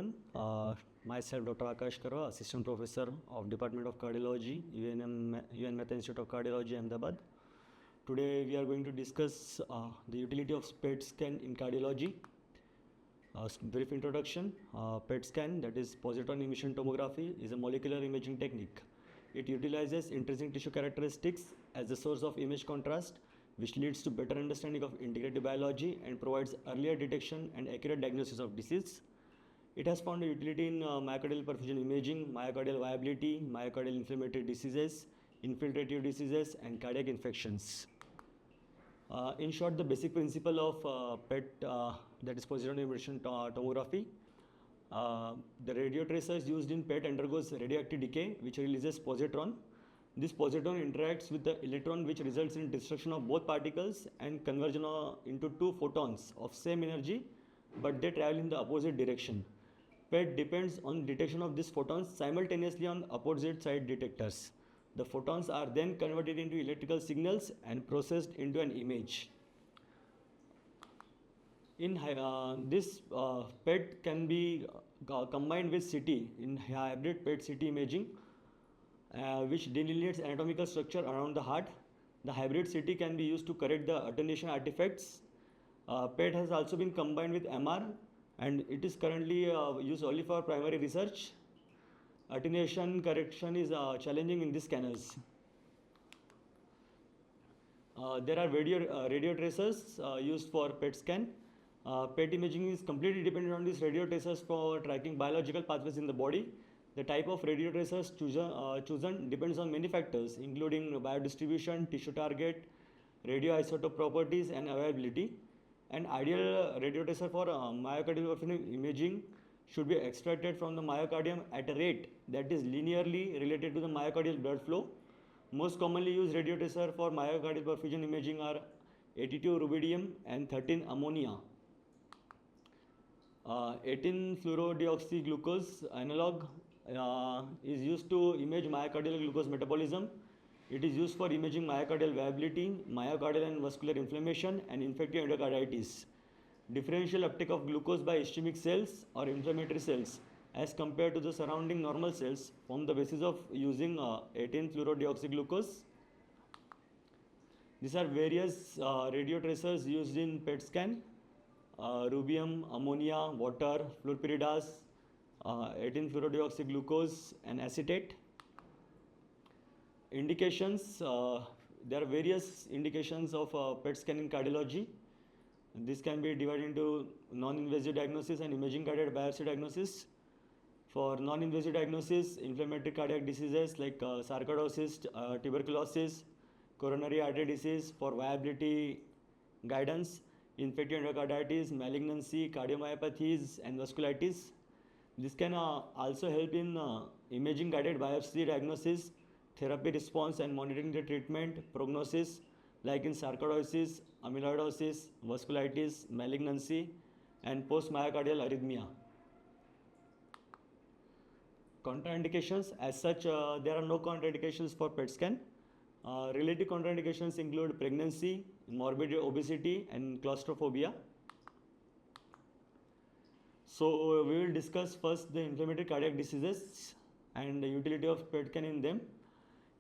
everyone. Myself, Dr. Akash Karwa, Assistant Professor of Department of Cardiology, UNMICRC Institute of Cardiology, Ahmedabad. Today we are going to discuss the utility of PET scan in cardiology. Brief introduction. PET scan, that is positron emission tomography, is a molecular imaging technique. It utilizes intrinsic tissue characteristics as the source of image contrast, which leads to better understanding of integrative biology and provides earlier detection and accurate diagnosis of disease. It has found a utility in myocardial perfusion imaging, myocardial viability, myocardial inflammatory diseases, infiltrative diseases, and cardiac infections. In short, the basic principle of PET, that is positron emission tomography. The radio tracers used in PET undergoes radioactive decay, which releases positron. This positron interacts with the electron, which results in destruction of both particles and conversion into two photons of same energy, but they travel in the opposite direction. PET depends on detection of these photons simultaneously on opposite side detectors. The photons are then converted into electrical signals and processed into an image. In this PET can be combined with CT in hybrid PET-CT imaging, which delineates anatomical structure around the heart. The hybrid CT can be used to correct the attenuation artifacts. PET has also been combined with MR, and it is currently used only for primary research. Attenuation correction is challenging in these scanners. There are radio tracers used for PET scan. PET imaging is completely dependent on these radio tracers for tracking biological pathways in the body. The type of radio tracers chosen depends on many factors, including biodistribution, tissue target, radioisotope properties, and availability. An ideal radio tracer for myocardial perfusion imaging should be extracted from the myocardium at a rate that is linearly related to the myocardial blood flow. Most commonly used radio tracer for myocardial perfusion imaging are 82 rubidium and 13 ammonia. 18 fluorodeoxyglucose analog is used to image myocardial glucose metabolism. It is used for imaging myocardial viability, myocardial and vascular inflammation, and infective endocarditis. Differential uptake of glucose by ischemic cells or inflammatory cells as compared to the surrounding normal cells form the basis of using 18 fluorodeoxyglucose. These are various radio tracers used in PET scan: rubium, ammonia, water, fluorpyridase, 18 fluorodeoxyglucose, and acetate. Indications: there are various indications of PET scan in cardiology. This can be divided into non-invasive diagnosis and imaging guided biopsy diagnosis. For non-invasive diagnosis, inflammatory cardiac diseases like sarcoidosis, tuberculosis, coronary artery disease. For viability guidance, infective endocarditis, malignancy, cardiomyopathies, and vasculitis. This can also help in imaging guided biopsy diagnosis, therapy response, and monitoring the treatment prognosis, like in sarcoidosis, amyloidosis, vasculitis, malignancy, and post-myocardial arrhythmia. Contraindications: as such, there are no contraindications for PET scan. Related contraindications include pregnancy, morbid obesity, and claustrophobia. So we will discuss first the inflammatory cardiac diseases and the utility of PET scan in them.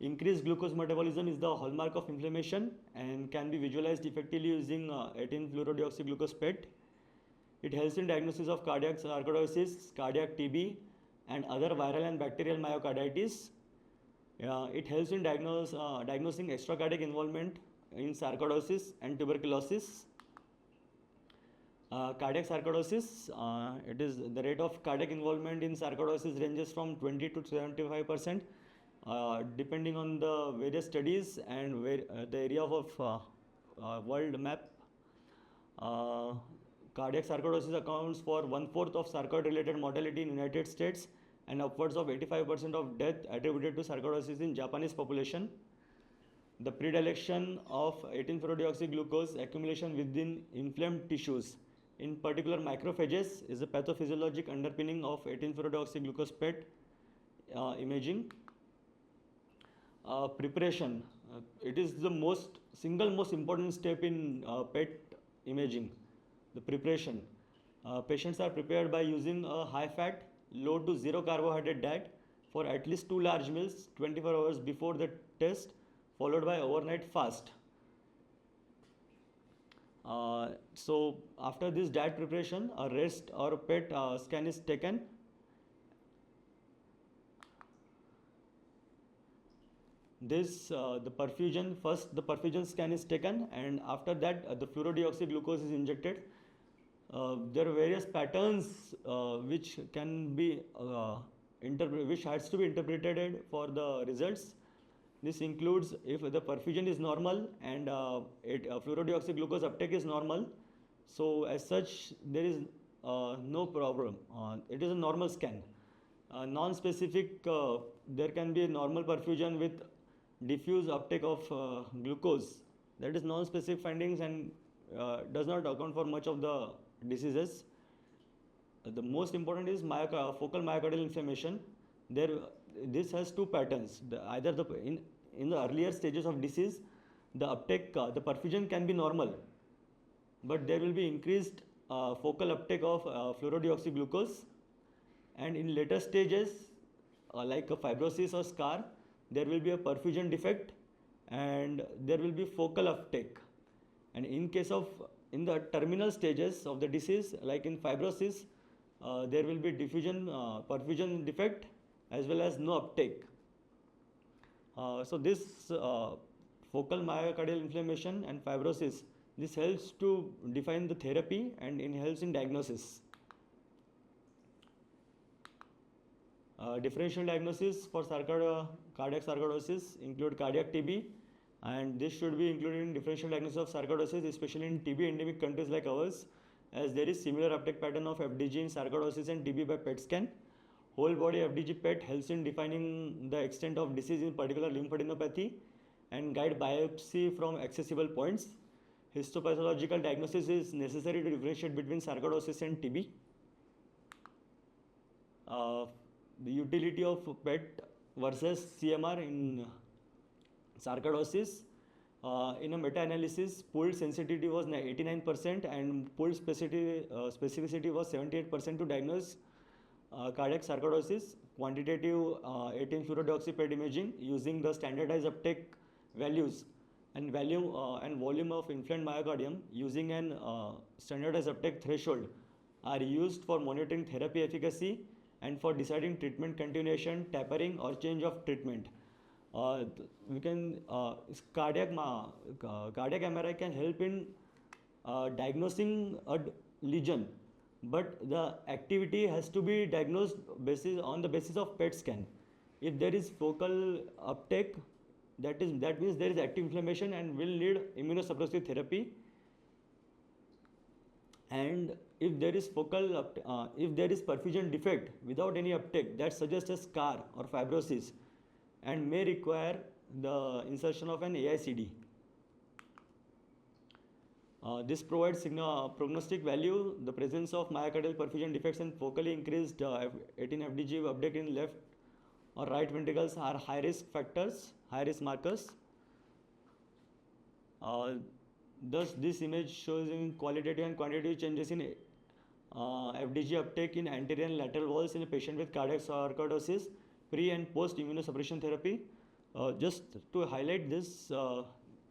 Increased glucose metabolism is the hallmark of inflammation and can be visualized effectively using 18 fluorodeoxyglucose PET. It helps in diagnosis of cardiac sarcoidosis, cardiac TB, and other viral and bacterial myocarditis. It helps in diagnosing extracardiac involvement in sarcoidosis and tuberculosis. Cardiac sarcoidosis, it is the rate of cardiac involvement in sarcoidosis ranges from 20 to 75%, depending on the various studies and the area of world map. Cardiac sarcoidosis accounts for 1/4 of sarcoid-related mortality in United States and upwards of 85% of death attributed to sarcoidosis in Japanese population. The predilection of 18 fluorodeoxyglucose accumulation within inflamed tissues, in particular macrophages, is a pathophysiologic underpinning of 18 fluorodeoxyglucose PET imaging. Preparation, it is the single most important step in PET imaging, the preparation. Patients are prepared by using a high-fat, low to zero carbohydrate diet for at least 2 large meals 24 hours before the test, followed by overnight fast. So after this diet preparation, a rest or PET scan is taken. The perfusion scan is taken, and after that the fluorodeoxyglucose is injected. There are various patterns which can be which has to be interpreted for the results. This includes if the perfusion is normal and fluorodeoxyglucose uptake is normal. So as such, there is no problem. It is a normal scan. Non-specific, there can be a normal perfusion with diffuse uptake of glucose. That is non-specific findings and does not account for much of the diseases. The most important is focal myocardial inflammation. This has two patterns. In the earlier stages of disease, the uptake, the perfusion can be normal, but there will be increased focal uptake of fluorodeoxyglucose. And in later stages, like a fibrosis or scar, there will be a perfusion defect and there will be focal uptake. And in the terminal stages of the disease, like in fibrosis, there will be perfusion defect as well as no uptake. So this focal myocardial inflammation and fibrosis, this helps to define the therapy and helps in diagnosis. Differential diagnosis for cardiac sarcoidosis include cardiac TB, and this should be included in differential diagnosis of sarcoidosis, especially in TB endemic countries like ours, as there is similar uptake pattern of FDG in sarcoidosis and TB by PET scan. Whole body FDG PET helps in defining the extent of disease in particular lymphadenopathy and guide biopsy from accessible points. Histopathological diagnosis is necessary to differentiate between sarcoidosis and TB. The utility of PET versus CMR in sarcoidosis. In a meta-analysis, pooled sensitivity was 89% and pooled specificity was 78% to diagnose cardiac sarcoidosis. Quantitative 18-fluorodeoxy PET imaging using the standardized uptake values and volume of inflamed myocardium using an standardized uptake threshold are used for monitoring therapy efficacy and for deciding treatment continuation, tapering or change of treatment. Cardiac MRI can help in diagnosing a lesion, but the activity has to be diagnosed on the basis of PET scan. If there is focal uptake, that means there is active inflammation and will need immunosuppressive therapy. And if there is perfusion defect without any uptake, that suggests a scar or fibrosis and may require the insertion of an AICD. This provides prognostic value. The presence of myocardial perfusion defects and focally increased 18 FDG uptake in left or right ventricles are high risk markers. Thus, this image shows in qualitative and quantitative changes in FDG uptake in anterior and lateral walls in a patient with cardiac sarcoidosis, pre and post immunosuppression therapy. Just to highlight this,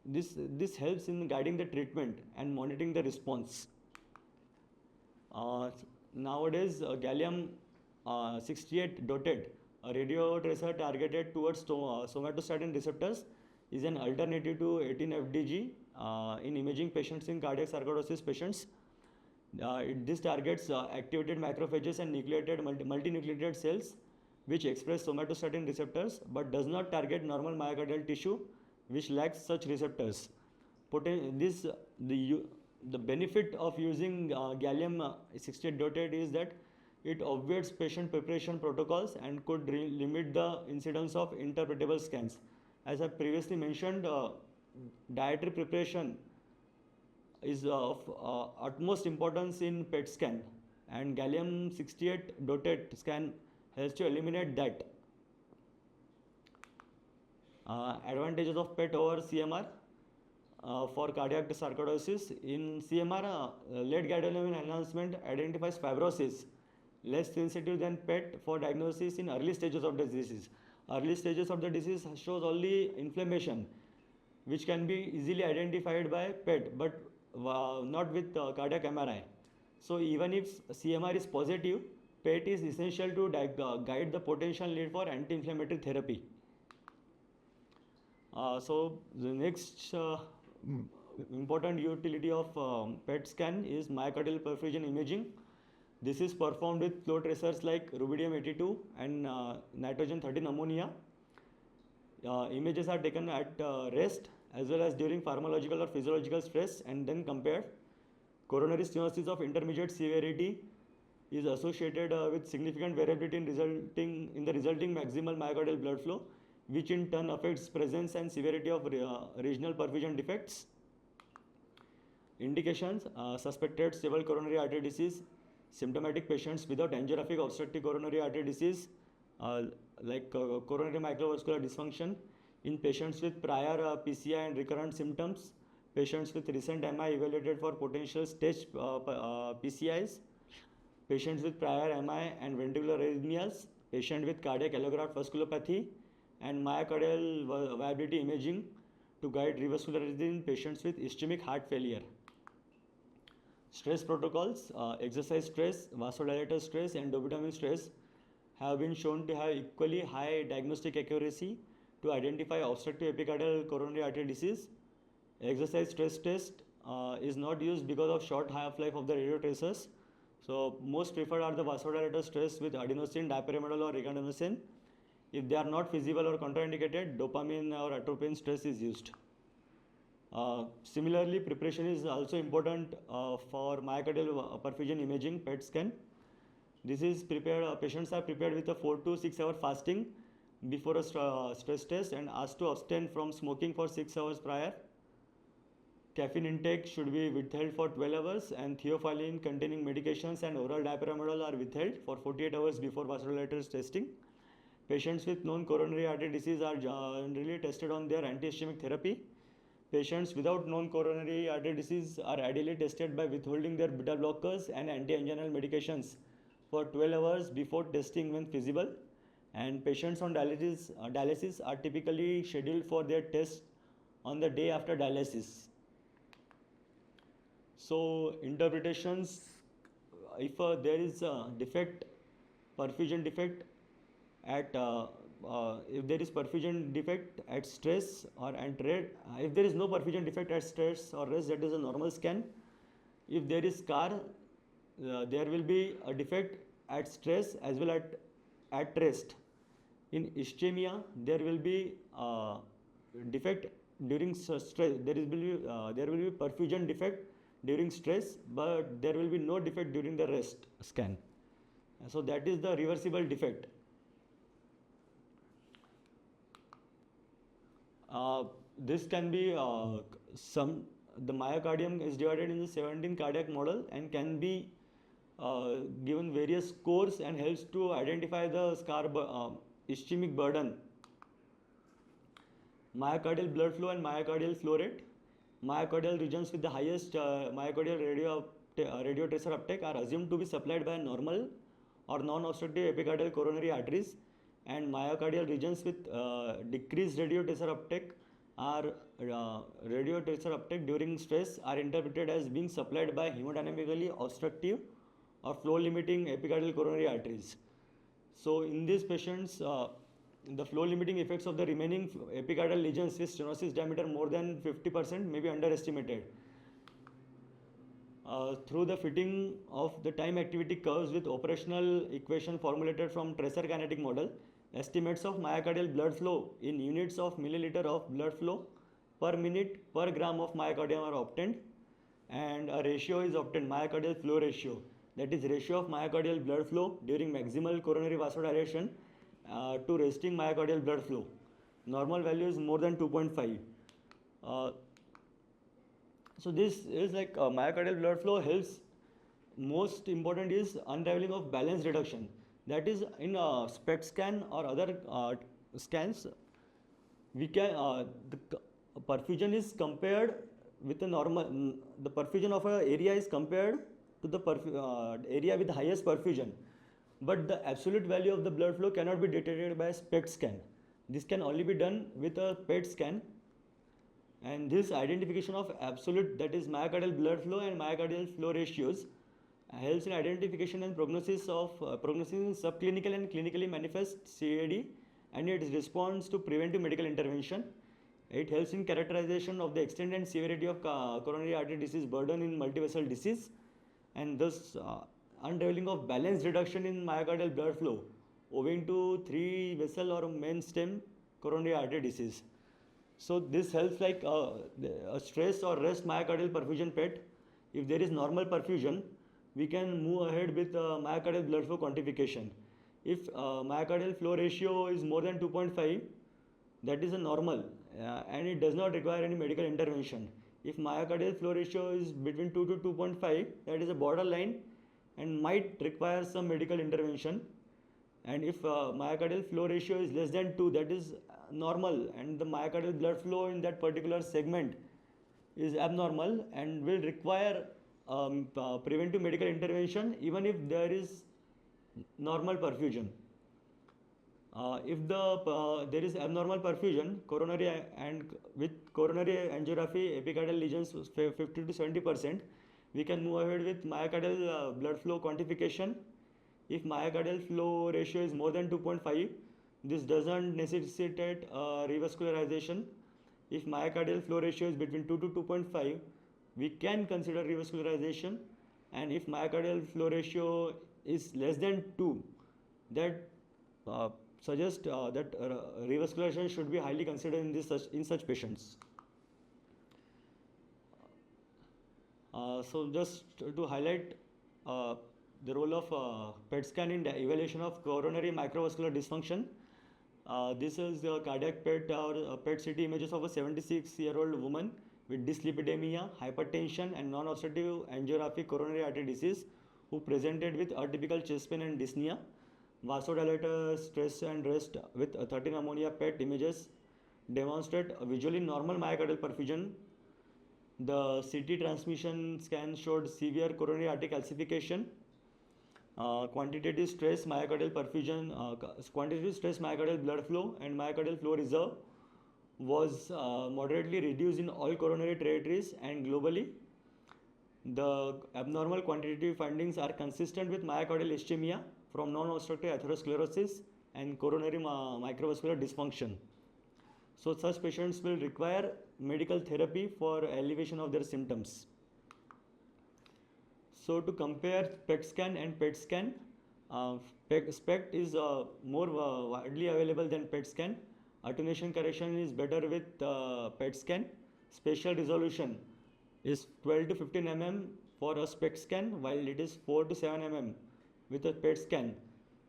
this helps in guiding the treatment and monitoring the response. Nowadays, gallium-68 dotted radio tracer targeted towards somatostatin receptors is an alternative to 18-FDG in imaging patients in cardiac sarcoidosis patients. This targets activated macrophages and multinucleated cells which express somatostatin receptors but does not target normal myocardial tissue which lacks such receptors. The benefit of using gallium-68 dotted is that it obviates patient preparation protocols and could limit the incidence of interpretable scans. As I previously mentioned, dietary preparation is of utmost importance in PET scan, and gallium-68 dotted scan helps to eliminate that. Advantages of PET over CMR. for cardiac sarcoidosis. In CMR, late gadolinium enhancement identifies fibrosis, less sensitive than PET for diagnosis in early stages of the disease. Early stages of the disease shows only inflammation, which can be easily identified by PET, but not with cardiac MRI. So even if CMR is positive, PET is essential to guide the potential need for anti-inflammatory therapy. So the next important utility of PET scan is myocardial perfusion imaging. This is performed with flow tracers like rubidium-82 and nitrogen-13 ammonia. Images are taken at rest as well as during pharmacological or physiological stress and then compared. Coronary stenosis of intermediate severity is associated with significant variability in the resulting maximal myocardial blood flow, which in turn affects presence and severity of regional perfusion defects. Indications: suspected stable coronary artery disease, symptomatic patients without angiographic obstructive coronary artery disease, like coronary microvascular dysfunction, in patients with prior PCI and recurrent symptoms, patients with recent MI evaluated for potential stage PCIs, patients with prior MI and ventricular arrhythmias, patient with cardiac allograft vasculopathy, and myocardial viability imaging to guide revascularization in patients with ischemic heart failure. Stress protocols: exercise stress, vasodilator stress, and dobutamine stress have been shown to have equally high diagnostic accuracy to identify obstructive epicardial coronary artery disease. Exercise stress test is not used because of short half-life of the radio tracers. So most preferred are the vasodilator stress with adenosine, dipyramidal or regadenosin. If they are not feasible or contraindicated, dopamine or atropine stress is used. Similarly, preparation is also important for myocardial perfusion imaging PET scan. This is prepared, patients are prepared with a 4 to 6 hour fasting before a stress test and asked to abstain from smoking for 6 hours prior. Caffeine intake should be withheld for 12 hours and theophylline containing medications and oral dipyramidal are withheld for 48 hours before vasodilator testing. Patients with known coronary artery disease are generally tested on their anti-ischemic therapy. Patients without known coronary artery disease are ideally tested by withholding their beta blockers and anti-anginal medications for 12 hours before testing when feasible. And patients on dialysis are typically scheduled for their test on the day after dialysis. So interpretations: if there is a defect, perfusion defect at if there is perfusion defect at stress or at rest, if there is no perfusion defect at stress or rest, that is a normal scan. If there is scar, there will be a defect at stress as well at rest. In ischemia, there will be defect during stress. There will be perfusion defect during stress, but there will be no defect during the rest scan. So that is the reversible defect. This can be the myocardium is divided into 17 cardiac model and can be given various scores and helps to identify the scar ischemic burden. Myocardial blood flow and myocardial flow rate. Myocardial regions with the highest myocardial radio tracer uptake are assumed to be supplied by normal or non-obstructive epicardial coronary arteries, and myocardial regions with decreased radio tracer uptake during stress are interpreted as being supplied by hemodynamically obstructive or flow limiting epicardial coronary arteries. So in these patients, the flow limiting effects of the remaining epicardial lesions with stenosis diameter more than 50% may be underestimated. Through the fitting of the time activity curves with operational equation formulated from tracer kinetic model, estimates of myocardial blood flow in units of milliliter of blood flow per minute per gram of myocardium are obtained, and a ratio is obtained, myocardial flow ratio, that is ratio of myocardial blood flow during maximal coronary vasodilation to resting myocardial blood flow. Normal value is more than 2.5. So this is like myocardial blood flow helps. Most important is unraveling of balance reduction. That is in SPECT scan or other scans, we can the perfusion is compared with a normal, the perfusion of a area is compared to the area with the highest perfusion, but the absolute value of the blood flow cannot be detected by a SPECT scan. This can only be done with a PET scan, and this identification of absolute, that is myocardial blood flow and myocardial flow ratios, helps in identification and prognosis in subclinical and clinically manifest CAD, and it responds to preventive medical intervention. It helps in characterization of the extent and severity of coronary artery disease burden in multivessel disease, and thus unraveling of balanced reduction in myocardial blood flow owing to 3 vessel or main stem coronary artery disease. So this helps like a stress or rest myocardial perfusion PET. If there is normal perfusion, we can move ahead with myocardial blood flow quantification. If myocardial flow ratio is more than 2.5, that is a normal and it does not require any medical intervention. If myocardial flow ratio is between 2 to 2.5, that is a borderline and might require some medical intervention. And if myocardial flow ratio is less than 2, that is normal, and the myocardial blood flow in that particular segment is abnormal and will require preventive medical intervention even if there is normal perfusion. If there is abnormal perfusion, coronary and with coronary angiography epicardial lesions 50 to 70%, we can move ahead with myocardial blood flow quantification. If myocardial flow ratio is more than 2.5, this doesn't necessitate revascularization. If myocardial flow ratio is between 2 to 2.5, we can consider revascularization, and if myocardial flow ratio is less than 2, that suggests that revascularization should be highly considered in such patients. So just to highlight the role of PET scan in the evaluation of coronary microvascular dysfunction. This is the cardiac PET or PET CT images of a 76-year-old woman with dyslipidemia, hypertension and non-obstructive angiographic coronary artery disease who presented with atypical chest pain and dyspnea. Vasodilator, stress and rest with 13 ammonia PET images demonstrate a visually normal myocardial perfusion. The CT transmission scan showed severe coronary artery calcification. Quantitative stress myocardial perfusion, quantitative stress myocardial blood flow and myocardial flow reserve was moderately reduced in all coronary territories and globally. The abnormal quantitative findings are consistent with myocardial ischemia from non-obstructive atherosclerosis and coronary microvascular dysfunction. So such patients will require medical therapy for alleviation of their symptoms. So to compare PET scan and PET scan, SPECT is more widely available than PET scan. Attenuation correction is better with PET scan. Spatial resolution is 12 to 15 mm for a SPECT scan, while it is 4 to 7 mm with a PET scan.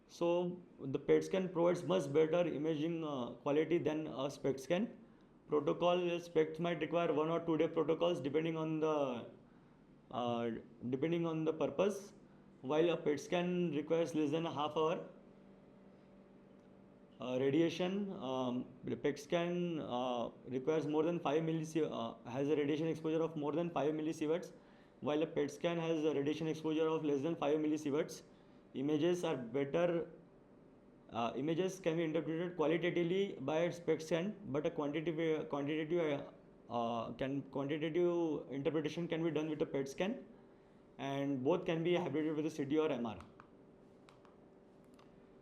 So the PET scan provides much better imaging quality than a SPECT scan. Protocol SPECT might require 1 or 2 day protocols depending on the purpose, while a PET scan requires less than a half hour. Radiation, the PET scan requires more than 5 millisieverts, has a radiation exposure of more than 5 millisieverts, while a PET scan has a radiation exposure of less than 5 millisieverts. Images are better. Images can be interpreted qualitatively by a SPECT scan, but a quantitative interpretation can be done with a PET scan, and both can be hybridated with a CT or MR.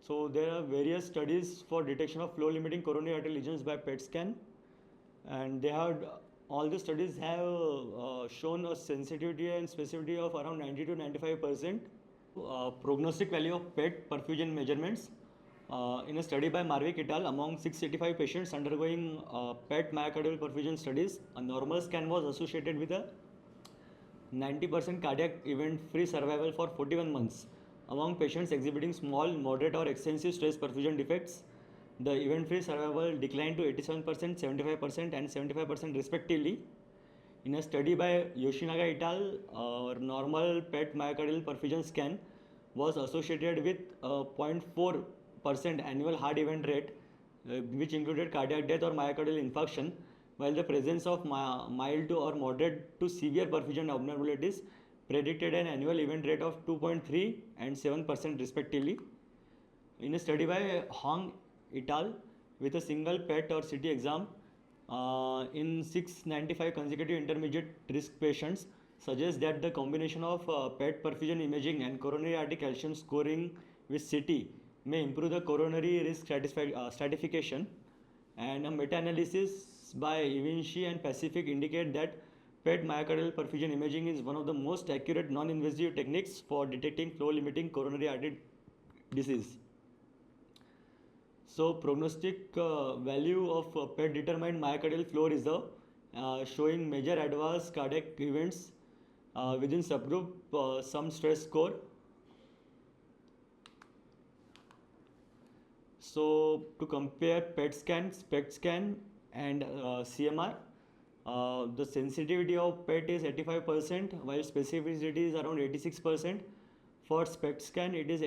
So there are various studies for detection of flow limiting coronary artery lesions by PET scan, and all the studies have shown a sensitivity and specificity of around 90 to 95%. Prognostic value of PET perfusion measurements. In a study by Marwick et al. Among 685 patients undergoing PET myocardial perfusion studies, a normal scan was associated with a 90% cardiac event-free survival for 41 months. Among patients exhibiting small, moderate or extensive stress perfusion defects, the event-free survival declined to 87%, 75% and 75% respectively. In a study by Yoshinaga et al., normal PET myocardial perfusion scan was associated with 0.4% annual hard event rate, which included cardiac death or myocardial infarction, while the presence of mild to or moderate to severe perfusion abnormalities predicted an annual event rate of 2.3 and 7% respectively. In a study by Hong et al. With a single PET or CT exam in 695 consecutive intermediate risk patients suggests that the combination of PET perfusion imaging and coronary artery calcium scoring with CT may improve the coronary risk stratification. And a meta-analysis by Evinci and Pacific indicate that PET myocardial perfusion imaging is one of the most accurate non-invasive techniques for detecting flow-limiting coronary artery disease. So prognostic value of PET determined myocardial flow reserve showing major adverse cardiac events within subgroup some stress score. So to compare PET scan, SPECT scan and CMR, the sensitivity of PET is 85% while specificity is around 86%. For SPECT scan, it is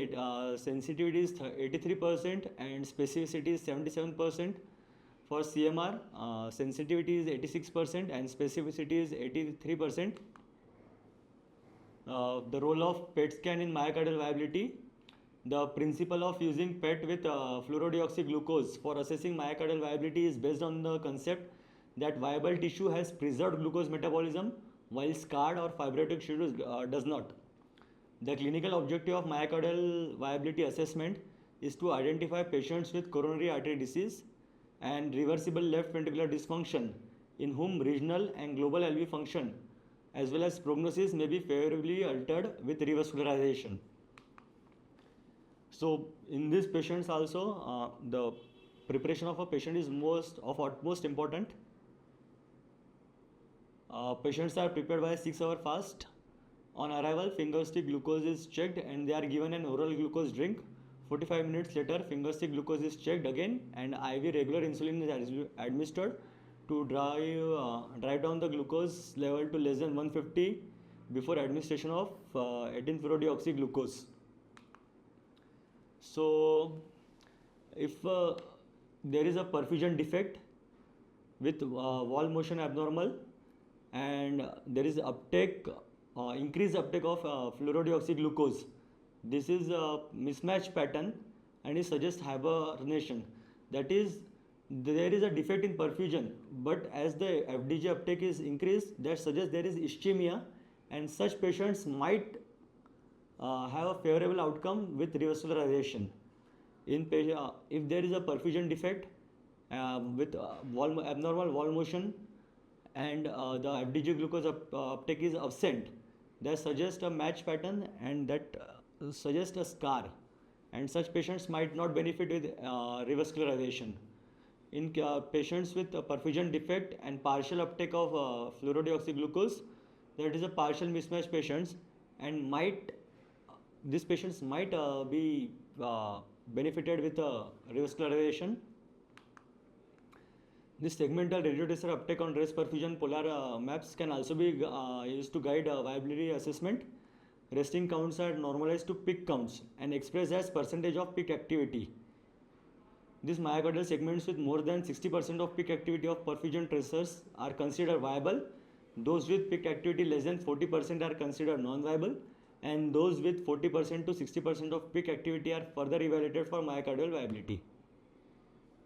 sensitivity is 83% and specificity is 77%. For CMR, sensitivity is 86% and specificity is 83%. The role of PET scan in myocardial viability. The principle of using PET with fluorodeoxyglucose for assessing myocardial viability is based on the concept that viable tissue has preserved glucose metabolism while scarred or fibrotic tissue does not. The clinical objective of myocardial viability assessment is to identify patients with coronary artery disease and reversible left ventricular dysfunction in whom regional and global LV function as well as prognosis may be favorably altered with revascularization. So in these patients also the preparation of a patient is of utmost important. Patients are prepared by a 6-hour fast. On arrival, finger stick glucose is checked and they are given an oral glucose drink. 45 minutes later, finger stick glucose is checked again and IV regular insulin is administered to drive down the glucose level to less than 150 before administration of 18-fluorodeoxyglucose. So, if there is a perfusion defect with wall motion abnormal and there is uptake increased uptake of fluorodeoxyglucose. This is a mismatch pattern and it suggests hibernation. That is, there is a defect in perfusion, but as the FDG uptake is increased, that suggests there is ischemia, and such patients might have a favorable outcome with revascularization. If there is a perfusion defect with abnormal wall motion and the FDG glucose uptake is absent, that suggests a match pattern and that suggests a scar, and such patients might not benefit with revascularization. In patients with a perfusion defect and partial uptake of fluorodeoxyglucose, that is a partial mismatch patients, and these patients might be benefited with revascularization. This segmental radiotracer uptake on race perfusion polar maps can also be used to guide viability assessment. Resting counts are normalized to peak counts and expressed as percentage of peak activity. These myocardial segments with more than 60% of peak activity of perfusion tracers are considered viable. Those with peak activity less than 40% are considered non-viable, and those with 40% to 60% of peak activity are further evaluated for myocardial viability.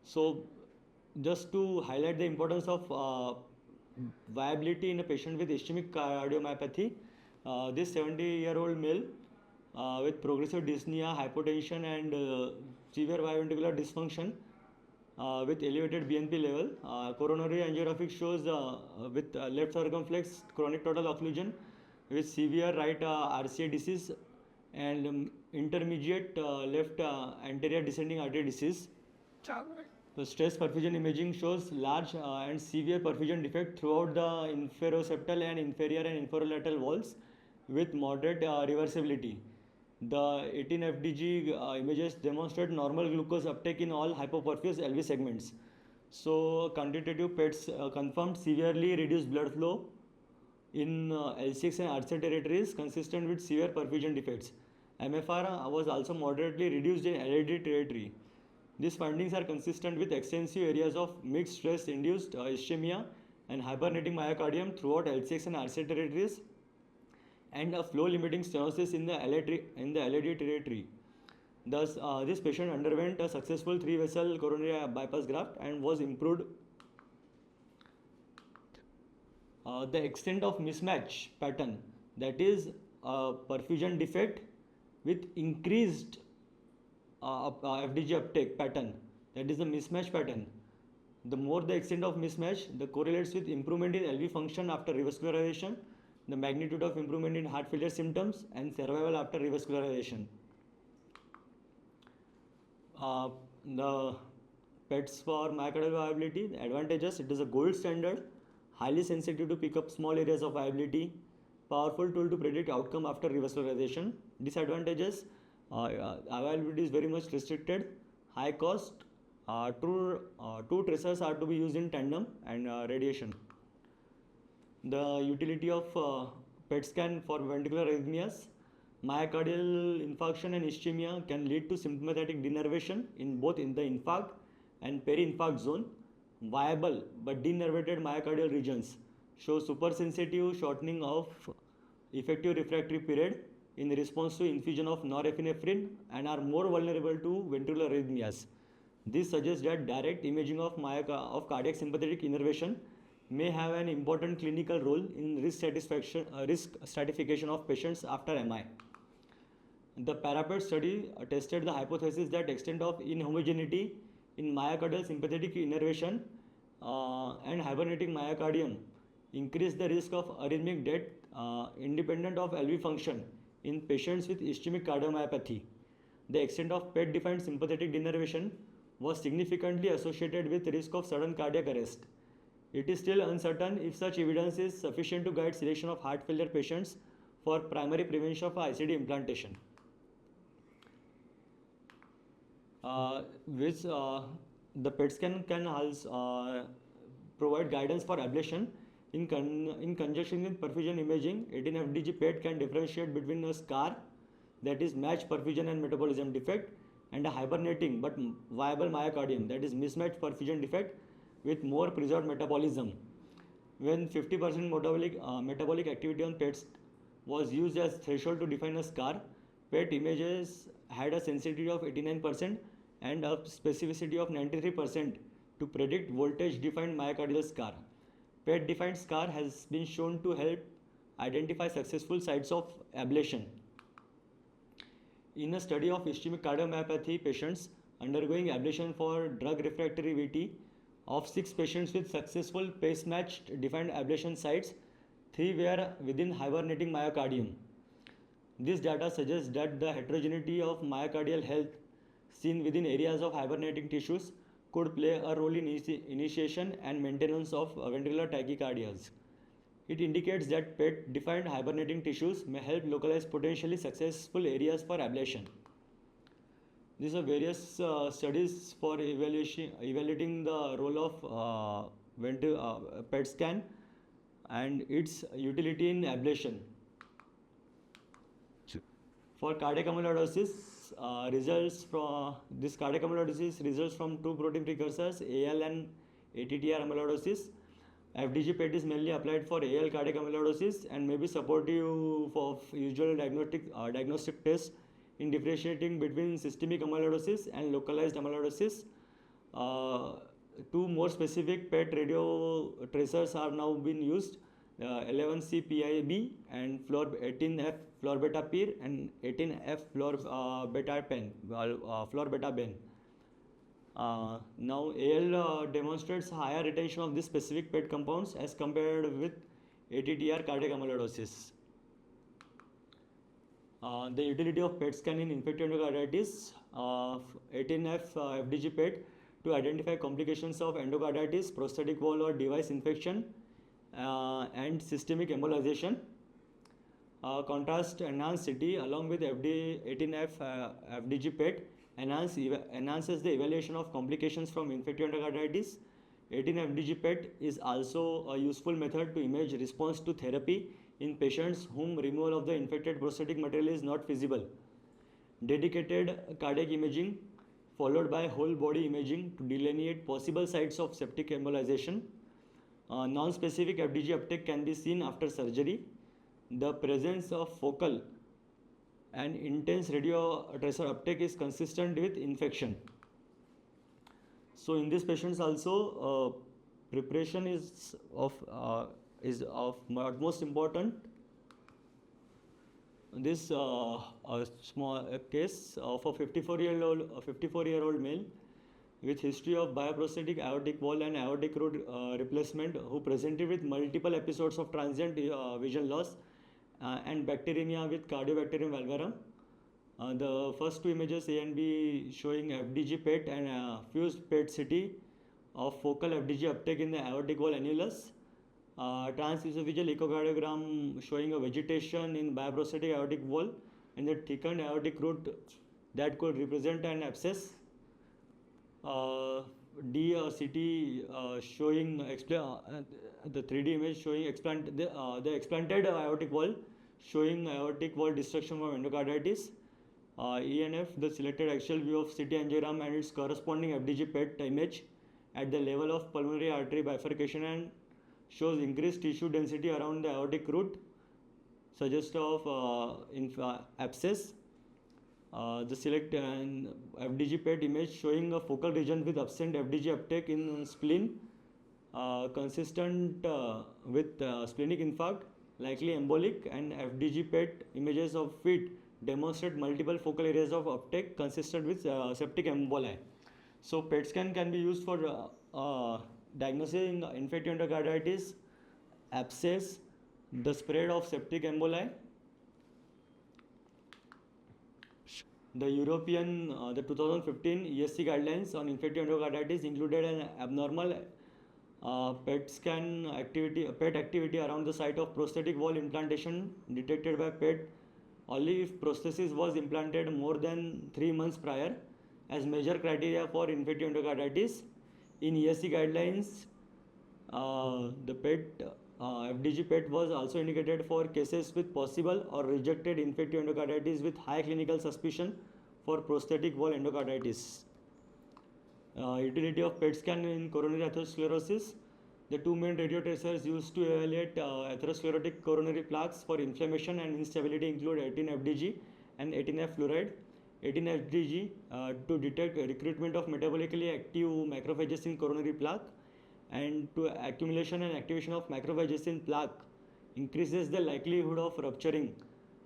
So, just to highlight the importance of viability in a patient with ischemic cardiomyopathy, this 70-year-old male with progressive dyspnea, hypotension and severe biventricular dysfunction with elevated BNP level, coronary angiographic shows with left circumflex chronic total occlusion with severe right RCA disease and intermediate left anterior descending artery disease. The stress perfusion imaging shows large and severe perfusion defect throughout the inferoseptal and inferior and infralateral walls with moderate reversibility. The 18 FDG images demonstrate normal glucose uptake in all hypoperfuse LV segments. So quantitative PETs confirmed severely reduced blood flow in L6 and RCA territories consistent with severe perfusion defects. MFR was also moderately reduced in LAD territory. These findings are consistent with extensive areas of mixed stress induced ischemia and hibernating myocardium throughout LCX and RCA territories, and a flow-limiting stenosis in the LAD territory. Thus, this patient underwent a successful 3-vessel coronary bypass graft and was improved. The extent of mismatch pattern, that is perfusion defect with increased FDG uptake pattern, that is the mismatch pattern. The more the extent of mismatch, the correlates with improvement in LV function after revascularization, the magnitude of improvement in heart failure symptoms, and survival after revascularization. The PETs for myocardial viability, the advantages: it is a gold standard, highly sensitive to pick up small areas of viability, powerful tool to predict outcome after revascularization. Disadvantages: availability is very much restricted, high cost, two tracers are to be used in tandem, and radiation. The utility of PET scan for ventricular arrhythmias: myocardial infarction and ischemia can lead to symptomatic denervation in both in the infarct and peri-infarct zone. Viable but denervated myocardial regions show supersensitive shortening of effective refractory period in response to infusion of norepinephrine and are more vulnerable to ventricular arrhythmias. This suggests that direct imaging of cardiac sympathetic innervation may have an important clinical role in risk stratification of patients after MI. The PARAPET study tested the hypothesis that extent of inhomogeneity in myocardial sympathetic innervation and hibernating myocardium increase the risk of arrhythmic death independent of LV function in patients with ischemic cardiomyopathy. The extent of PET-defined sympathetic denervation was significantly associated with risk of sudden cardiac arrest. It is still uncertain if such evidence is sufficient to guide selection of heart failure patients for primary prevention of ICD implantation. The PET scan can also provide guidance for ablation. In conjunction with perfusion imaging, 18-FDG PET can differentiate between a scar, that is matched perfusion and metabolism defect, and a hibernating but viable myocardium, that is mismatched perfusion defect with more preserved metabolism. When 50% metabolic activity on PETs was used as threshold to define a scar, PET images had a sensitivity of 89% and a specificity of 93% to predict voltage-defined myocardial scar. PET-defined scar has been shown to help identify successful sites of ablation. In a study of ischemic cardiomyopathy patients undergoing ablation for drug-refractory VT, of 6 patients with successful pace-matched defined ablation sites, 3 were within hibernating myocardium. This data suggests that the heterogeneity of myocardial health seen within areas of hibernating tissues could play a role in initiation and maintenance of ventricular tachycardias. It indicates that PET-defined hibernating tissues may help localize potentially successful areas for ablation. These are various studies for evaluating the role of PET scan and its utility in ablation. For cardiac amyloidosis, results from this cardiac amyloidosis results from 2 protein precursors, AL and ATTR amyloidosis. FDG PET is mainly applied for AL cardiac amyloidosis and may be supportive of usual diagnostic tests in differentiating between systemic amyloidosis and localized amyloidosis. 2 more specific PET radio tracers are now being used, 11C PIB and 18F fluor beta PIR and 18F fluor beta Ben. Now AL demonstrates higher retention of this specific PET compounds as compared with ATTR cardiac amyloidosis. The utility of PET scan in infective endocarditis, 18F FDG PET to identify complications of endocarditis, prosthetic valve or device infection and systemic embolization. Contrast enhanced CT along with 18F FDG PET enhances the evaluation of complications from infective endocarditis. 18-FDG PET is also a useful method to image response to therapy in patients whom removal of the infected prosthetic material is not feasible. Dedicated cardiac imaging followed by whole body imaging to delineate possible sites of septic embolization. Non-specific FDG uptake can be seen after surgery. The presence of focal and intense radiotracer uptake is consistent with infection. So in these patients also, preparation is of utmost important. This a small case of a 54-year-old male with history of bioprosthetic aortic wall and aortic root replacement, who presented with multiple episodes of transient vision loss and bacteremia with Cardiobacterium valvarum. The first two images, A and B, showing FDG PET and fused PET CT of focal FDG uptake in the aortic wall annulus. Transesophageal echocardiogram showing a vegetation in bioprosthetic aortic wall and the thickened aortic root that could represent an abscess. D CT showing the 3D image showing the explanted aortic wall, showing aortic wall destruction from endocarditis. ENF, the selected axial view of CT angiogram and its corresponding FDG PET image at the level of pulmonary artery bifurcation, and shows increased tissue density around the aortic root, suggestive of abscess. The select FDG PET image showing a focal region with absent FDG uptake in spleen, consistent with splenic infarct, likely embolic, and FDG PET images of feet demonstrate multiple focal areas of uptake consistent with septic emboli. So PET scan can be used for diagnosing infective endocarditis, abscess, the spread of septic emboli. The European, the 2015 ESC guidelines on infective endocarditis included an abnormal PET scan activity, PET activity around the site of prosthetic wall implantation detected by PET only if prosthesis was implanted more than 3 months prior as major criteria for infective endocarditis. In ESC guidelines, the PET, FDG PET was also indicated for cases with possible or rejected infective endocarditis with high clinical suspicion for prosthetic wall endocarditis. Utility of PET scan in coronary atherosclerosis. The two main radiotracers used to evaluate atherosclerotic coronary plaques for inflammation and instability include 18-FDG and 18F fluoride. 18-FDG to detect recruitment of metabolically active macrophages in coronary plaque, and to accumulation and activation of macrophages in plaque increases the likelihood of rupturing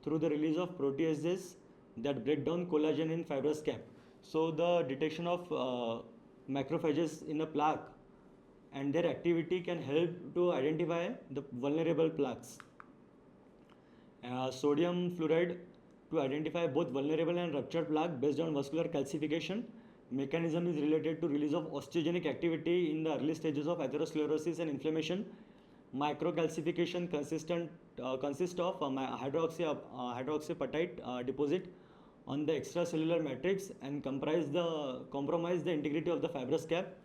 through the release of proteases that break down collagen in fibrous cap. So the detection of macrophages in a plaque and their activity can help to identify the vulnerable plaques. Sodium fluoride to identify both vulnerable and ruptured plaque based on vascular calcification. Mechanism is related to release of osteogenic activity in the early stages of atherosclerosis and inflammation. Microcalcification consists of hydroxyapatite deposit on the extracellular matrix and compromise the integrity of the fibrous cap,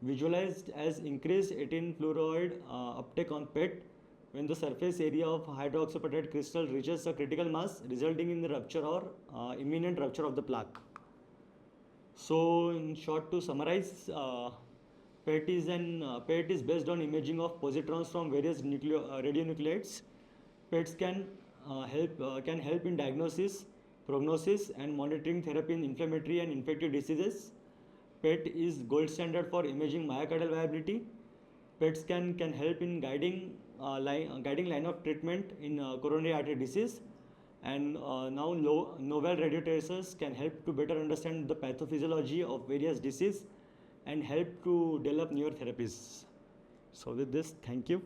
visualized as increased 18 fluoride uptake on PET when the surface area of hydroxyapatite crystal reaches a critical mass, resulting in the rupture or imminent rupture of the plaque. So in short, to summarize, PET is based on imaging of positrons from various radionuclides. PETs can help in diagnosis, prognosis, and monitoring therapy in inflammatory and infective diseases. PET is gold standard for imaging myocardial viability. PET scan can help in guiding line of treatment in coronary artery disease. And now novel radiotracers can help to better understand the pathophysiology of various diseases and help to develop newer therapies. So with this, thank you.